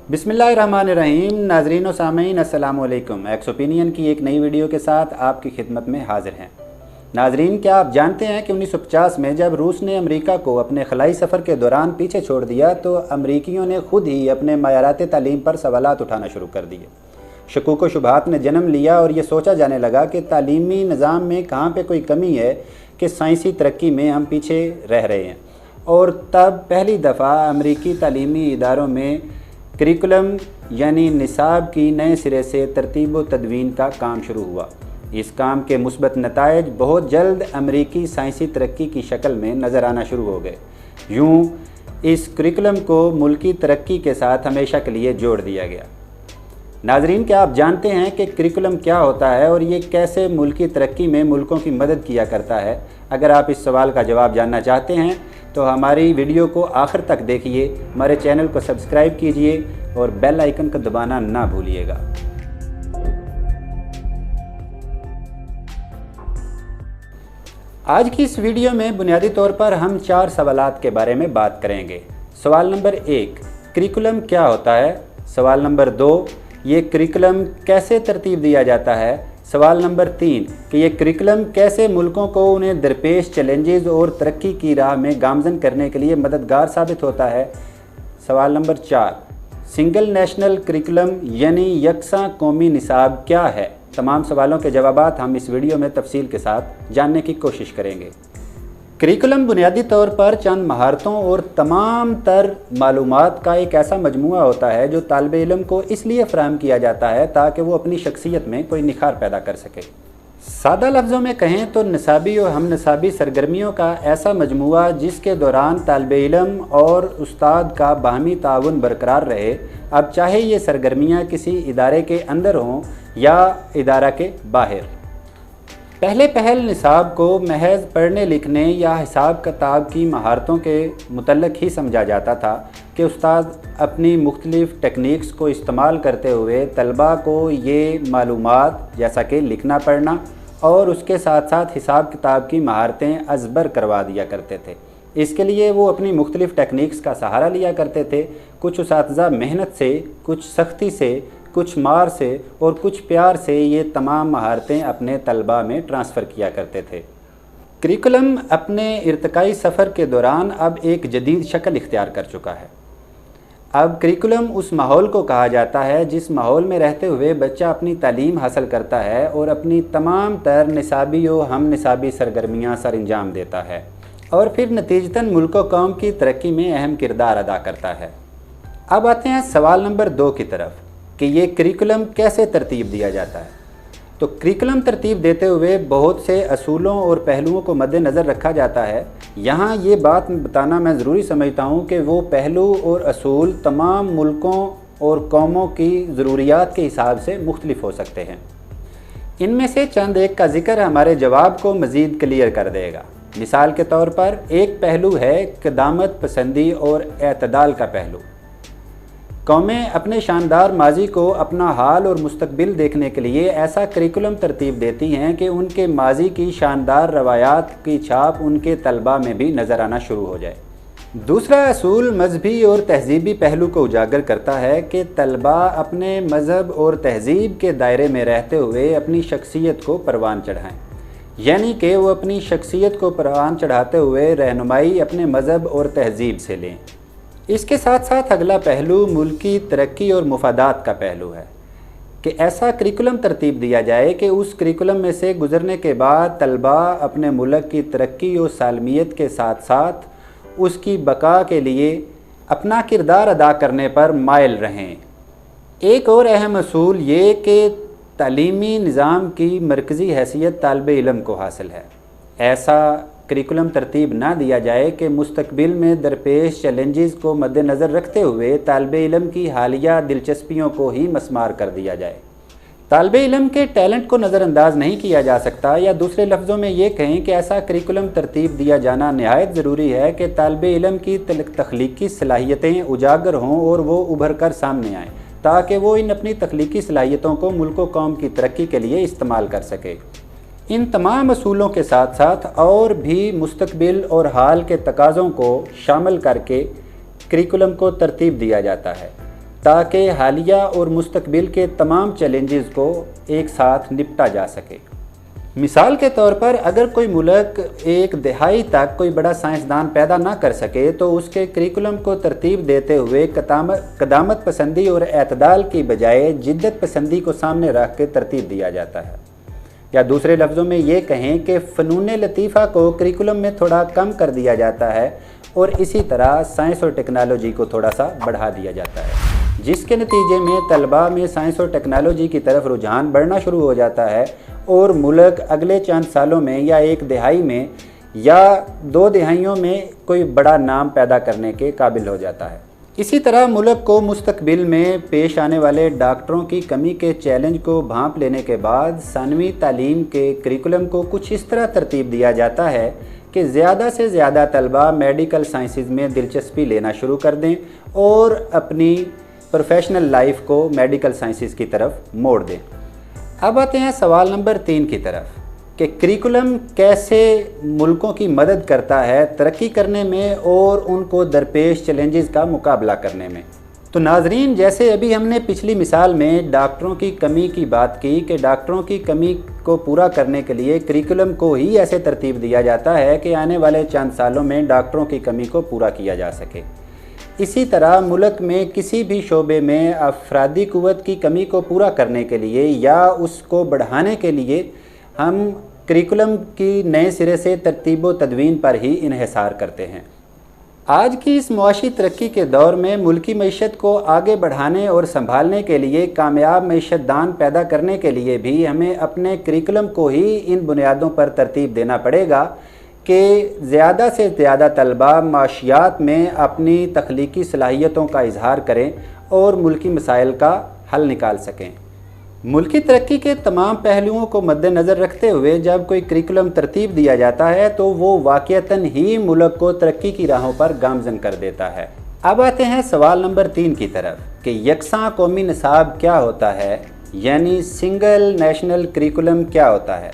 बिस्मिल्लाहिर्रहमानिर्रहीम। नाज़रीन व सामीन अस्सलाम वालेकुम। एक्स ओपिनियन की एक नई वीडियो के साथ आपकी खिदमत में हाजिर हैं। नाज़रीन, क्या आप जानते हैं कि 1950 में जब रूस ने अमेरिका को अपने खलाई सफ़र के दौरान पीछे छोड़ दिया तो अमरीकियों ने खुद ही अपने मयारात तालीम पर सवालात उठाना शुरू कर दिए। शकूक व शुबहात ने जन्म लिया और ये सोचा जाने लगा कि तालीमी निज़ाम में कहाँ पे कोई कमी है कि साइंसी तरक्की में हम पीछे रह रहे हैं। और तब पहली दफ़ा अमरीकी तालीमी इदारों में करिकुलम यानी निसाब की नए सिरे से तरतीब व तदवीन का काम शुरू हुआ। इस काम के मुस्बत नताइज बहुत जल्द अमरीकी साइंसी तरक्की की शक्ल में नज़र आना शुरू हो गए। यूँ इस करिकुलम को मुल्की तरक्की के साथ हमेशा के लिए जोड़ दिया गया। नाज़रीन, क्या आप जानते हैं कि करिकुलम क्या होता है और ये कैसे मुल्की तरक्की में मुल्कों की मदद किया करता है? अगर आप इस सवाल का जवाब जानना चाहते हैं तो हमारी वीडियो को आखिर तक देखिए, हमारे चैनल को सब्सक्राइब कीजिए और बेल आइकन को दबाना ना भूलिएगा। आज की इस वीडियो में बुनियादी तौर पर हम 4 सवालात के बारे में बात करेंगे। सवाल नंबर 1, करिकुलम क्या होता है? सवाल नंबर 2, ये करिकुलम कैसे तरतीब दिया जाता है? सवाल नंबर 3, कि ये करिकुलम कैसे मुल्कों को उन्हें दरपेश चैलेंजेस और तरक्की की राह में गामज़न करने के लिए मददगार साबित होता है? सवाल नंबर 4, सिंगल नेशनल करिकुलम यानी यकसा कौमी निसाब क्या है? तमाम सवालों के जवाबात हम इस वीडियो में तफसील के साथ जानने की कोशिश करेंगे। करिकुलम बुनियादी तौर पर चंद महारतों और तमाम तर मालूमात का एक ऐसा मजमूआ होता है जो तालिब इल्म को इसलिए फ़राहम किया जाता है ताकि वो अपनी शख्सियत में कोई निखार पैदा कर सके। सादा लफ्ज़ों में कहें तो निसाबी और हम निसाबी सरगर्मियों का ऐसा मजमूआ जिसके दौरान तालिब इल्म और उस्ताद का बाहमी ताउन बरकरार रहे। अब चाहे ये सरगर्मियाँ किसी इदारे के अंदर हों या इदारा के बाहर। पहले पहल निसाब को महज पढ़ने लिखने या हिसाब किताब की महारतों के मुतल्लिक ही समझा जाता था कि उस्ताद अपनी मुख्तलिफ़ टेक्निक्स को इस्तेमाल करते हुए तलबा को ये मालूमात जैसा कि लिखना पढ़ना और उसके साथ साथ हिसाब किताब की महारतें अज़बर करवा दिया करते थे। इसके लिए वो अपनी मुख्तलिफ़ टेक्निक्स का सहारा लिया करते थे। कुछ उस्ताज़ा मेहनत से, कुछ सख्ती से, कुछ मार से और कुछ प्यार से ये तमाम महारतें अपने तलबा में ट्रांसफ़र किया करते थे। करिकुलम अपने इर्तिकाई सफ़र के दौरान अब एक जदीद शक्ल इख्तियार कर चुका है। अब करिकुलम उस माहौल को कहा जाता है जिस माहौल में रहते हुए बच्चा अपनी तालीम हासिल करता है और अपनी तमाम तर निसाबी और हम निसाबी सरगर्मियाँ सर अंजाम देता है और फिर नतीजतन मुल्क व कौम की तरक्की में अहम किरदार अदा करता है। अब आते हैं सवाल नंबर 2 की तरफ कि ये करिकुलम कैसे तरतीब दिया जाता है। तो करिकुलम तरतीब देते हुए बहुत से असूलों और पहलुओं को मद्देनज़र रखा जाता है। यहाँ ये बात बताना मैं ज़रूरी समझता हूँ कि वो पहलू और असूल तमाम मुल्कों और कौमों की ज़रूरियात के हिसाब से मुख्तलिफ हो सकते हैं। इनमें से चंद एक का ज़िक्र हमारे जवाब को मज़ीद क्लियर कर देगा। मिसाल के तौर पर एक पहलू है क़दामत पसंदी और एतदाल का पहलू। कौमें अपने शानदार माजी को अपना हाल और मुस्तकबिल देखने के लिए ऐसा करिकुलम तरतीब देती हैं कि उनके माजी की शानदार रवायात की छाप उनके तलबा में भी नज़र आना शुरू हो जाए। दूसरा असूल मजहबी और तहजीबी पहलू को उजागर करता है कि तलबा अपने मज़हब और तहजीब के दायरे में रहते हुए अपनी शख्सियत को परवान चढ़ाएँ, यानी कि वो अपनी शख्सियत को परवान चढ़ाते हुए रहनुमाई अपने मज़हब और तहजीब से लें। इसके साथ साथ अगला पहलू मुल्की तरक्की और मुफादात का पहलू है कि ऐसा करिकुलम तरतीब दिया जाए कि उस करिकुलम में से गुज़रने के बाद तलबा अपने मुल्क की तरक्की और सालमियत के साथ साथ उसकी बका के लिए अपना किरदार अदा करने पर माइल रहें। एक और अहम असूल ये कि तालीमी निज़ाम की मरकज़ी हैसियत तालिब इल्म को हासिल है। ऐसा करिकुलम तरतीब ना दिया जाए कि मुस्तकबिल में दरपेश चैलेंजेस को मद्देनज़र रखते हुए तालिब इल्म की हालिया दिलचस्पियों को ही मस्मार कर दिया जाए। तालिब इल्म के टैलेंट को नज़रअंदाज नहीं किया जा सकता, या दूसरे लफ्ज़ों में ये कहें कि ऐसा करिकुलम तरतीब दिया जाना नहायत ज़रूरी है कि तालिब इल्म की तख्लीकी सलाहियतें उजागर हों और वो उभर कर सामने आएँ ताकि वो इन अपनी तख्लीकी सलाहियतों को मुल्क व कौम की तरक्की के लिए इस्तेमाल कर सके। इन तमाम असूलों के साथ साथ और भी मुस्तकबिल और हाल के तकाज़ों को शामिल करके करिकुलम को तरतीब दिया जाता है। تاکہ حالیہ اور مستقبل کے تمام چیلنجز کو ایک ساتھ نپٹا جا سکے۔ مثال کے طور پر اگر کوئی ملک ایک دہائی تک کوئی بڑا سائنسدان پیدا نہ کر سکے تو اس کے کریکولم کو ترتیب دیتے ہوئے قدامت پسندی اور اعتدال کی بجائے جدت پسندی کو سامنے رکھ کے ترتیب دیا جاتا ہے، یا دوسرے لفظوں میں یہ کہیں کہ فنون لطیفہ کو کریکولم میں تھوڑا کم کر دیا جاتا ہے اور اسی طرح سائنس اور ٹیکنالوجی کو تھوڑا سا بڑھا دیا جاتا ہے، جس کے نتیجے میں طلباء میں سائنس اور ٹیکنالوجی کی طرف رجحان بڑھنا شروع ہو جاتا ہے اور ملک اگلے چند سالوں میں یا ایک دہائی میں یا 2 دہائیوں میں کوئی بڑا نام پیدا کرنے کے قابل ہو جاتا ہے۔ اسی طرح ملک کو مستقبل میں پیش آنے والے ڈاکٹروں کی کمی کے چیلنج کو بھانپ لینے کے بعد ثانوی تعلیم کے کریکولم کو کچھ اس طرح ترتیب دیا جاتا ہے کہ زیادہ سے زیادہ طلباء میڈیکل سائنسز میں دلچسپی لینا شروع کر دیں اور اپنی پروفیشنل لائف کو میڈیکل سائنسز کی طرف موڑ دیں۔ اب آتے ہیں سوال نمبر 3 کی طرف کہ کریکولم کیسے ملکوں کی مدد کرتا ہے ترقی کرنے میں اور ان کو درپیش چیلنجز کا مقابلہ کرنے میں۔ تو ناظرین، جیسے ابھی ہم نے پچھلی مثال میں ڈاکٹروں کی کمی کی بات کی کہ ڈاکٹروں کی کمی کو پورا کرنے کے لیے کریکولم کو ہی ایسے ترتیب دیا جاتا ہے کہ آنے والے چند سالوں میں ڈاکٹروں کی کمی کو پورا کیا جا سکے، اسی طرح ملک میں کسی بھی شعبے میں افرادی قوت کی کمی کو پورا کرنے کے لیے یا اس کو بڑھانے کے لیے ہم کریکولم کی نئے سرے سے ترتیب و تدوین پر ہی انحصار کرتے ہیں۔ آج کی اس معاشی ترقی کے دور میں ملکی معیشت کو آگے بڑھانے اور سنبھالنے کے لیے کامیاب معیشت دان پیدا کرنے کے لیے بھی ہمیں اپنے کریکولم کو ہی ان بنیادوں پر ترتیب دینا پڑے گا کہ زیادہ سے زیادہ طلباء معاشیات میں اپنی تخلیقی صلاحیتوں کا اظہار کریں اور ملکی مسائل کا حل نکال سکیں۔ ملکی ترقی کے تمام پہلوؤں کو مد نظر رکھتے ہوئے جب کوئی کریکولم ترتیب دیا جاتا ہے تو وہ واقعتاً ہی ملک کو ترقی کی راہوں پر گامزن کر دیتا ہے۔ اب آتے ہیں سوال نمبر 3 کی طرف کہ یکساں قومی نصاب کیا ہوتا ہے، یعنی سنگل نیشنل کریکولم کیا ہوتا ہے۔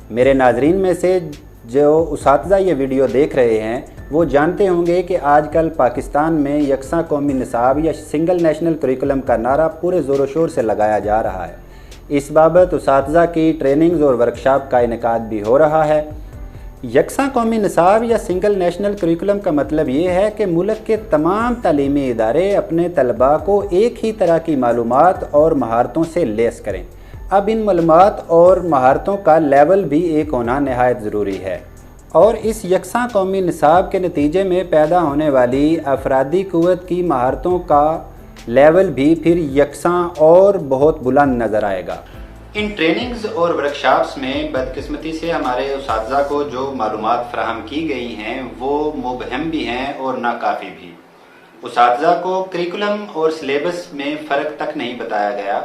میرے ناظرین میں سے جو اساتذہ یہ ویڈیو دیکھ رہے ہیں وہ جانتے ہوں گے کہ آج کل پاکستان میں یکساں قومی نصاب یا سنگل نیشنل کریکولم کا نعرہ پورے زور و شور سے لگایا جا رہا ہے۔ اس بابت اساتذہ کی ٹریننگز اور ورکشاپ کا انعقاد بھی ہو رہا ہے۔ یکساں قومی نصاب یا سنگل نیشنل کریکولم کا مطلب یہ ہے کہ ملک کے تمام تعلیمی ادارے اپنے طلباء کو ایک ہی طرح کی معلومات اور مہارتوں سے لیس کریں۔ اب ان معلومات اور مہارتوں کا لیول بھی ایک ہونا نہایت ضروری ہے، اور اس یکساں قومی نصاب کے نتیجے میں پیدا ہونے والی افرادی قوت کی مہارتوں کا لیول بھی پھر یکساں اور بہت بلند نظر آئے گا۔ ان ٹریننگز اور ورکشاپس میں بدقسمتی سے ہمارے اساتذہ کو جو معلومات فراہم کی گئی ہیں وہ مبہم بھی ہیں اور ناکافی بھی۔ اساتذہ کو کریکولم اور سلیبس میں فرق تک نہیں بتایا گیا،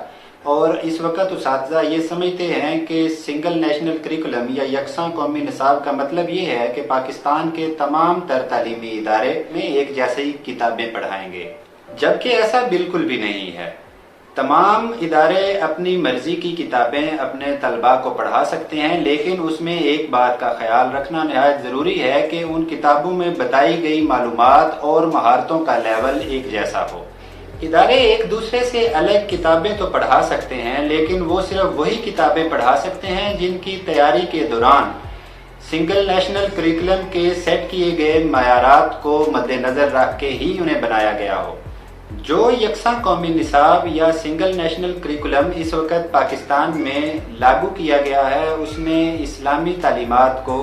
اور اس وقت اساتذہ یہ سمجھتے ہیں کہ سنگل نیشنل کریکولم یا یکساں قومی نصاب کا مطلب یہ ہے کہ پاکستان کے تمام تر تعلیمی ادارے میں ایک جیسی کتابیں پڑھائیں گے، جبکہ ایسا بالکل بھی نہیں ہے۔ تمام ادارے اپنی مرضی کی کتابیں اپنے طلباء کو پڑھا سکتے ہیں، لیکن اس میں ایک بات کا خیال رکھنا نہایت ضروری ہے کہ ان کتابوں میں بتائی گئی معلومات اور مہارتوں کا لیول ایک جیسا ہو۔ ادارے ایک دوسرے سے الگ کتابیں تو پڑھا سکتے ہیں، لیکن وہ صرف وہی کتابیں پڑھا سکتے ہیں جن کی تیاری کے دوران سنگل نیشنل کریکولم کے سیٹ کیے گئے معیارات کو مد نظر رکھ کے ہی انہیں بنایا گیا ہو۔ جو یکساں قومی نصاب یا سنگل نیشنل کریکولم اس وقت پاکستان میں لاگو کیا گیا ہے، اس میں اسلامی تعلیمات کو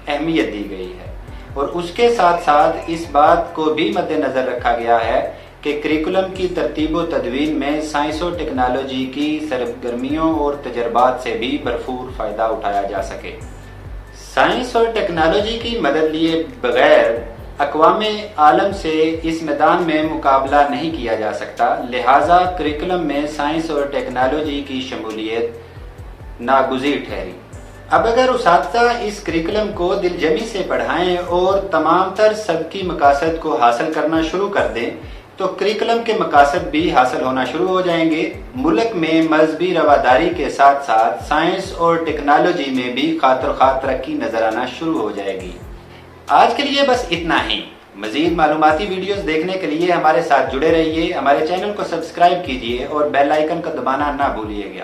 اہمیت دی گئی ہے، اور اس کے ساتھ ساتھ اس بات کو بھی مد نظر رکھا گیا ہے کہ کریکولم کی ترتیب و تدوین میں سائنس و ٹیکنالوجی کی سرگرمیوں اور تجربات سے بھی بھرپور فائدہ اٹھایا جا سکے۔ سائنس اور ٹیکنالوجی کی مدد لیے بغیر اقوام عالم سے اس میدان میں مقابلہ نہیں کیا جا سکتا، لہٰذا کریکولم میں سائنس اور ٹیکنالوجی کی شمولیت ناگزیر ٹھہری۔ اب اگر اساتذہ اس کریکولم کو دل جمی سے پڑھائیں اور تمام تر سبقی مقاصد کو حاصل کرنا شروع کر دیں تو کریکولم کے مقاصد بھی حاصل ہونا شروع ہو جائیں گے۔ ملک میں مذہبی رواداری کے ساتھ ساتھ سائنس اور ٹیکنالوجی میں بھی خاطر خواہ ترقی نظر آنا شروع ہو جائے گی۔ آج کے لیے بس اتنا ہی۔ مزید معلوماتی ویڈیوز دیکھنے کے لیے ہمارے ساتھ جڑے رہیے، ہمارے چینل کو سبسکرائب کیجیے اور بیل آئیکن کو دبانا نہ بھولیے گا۔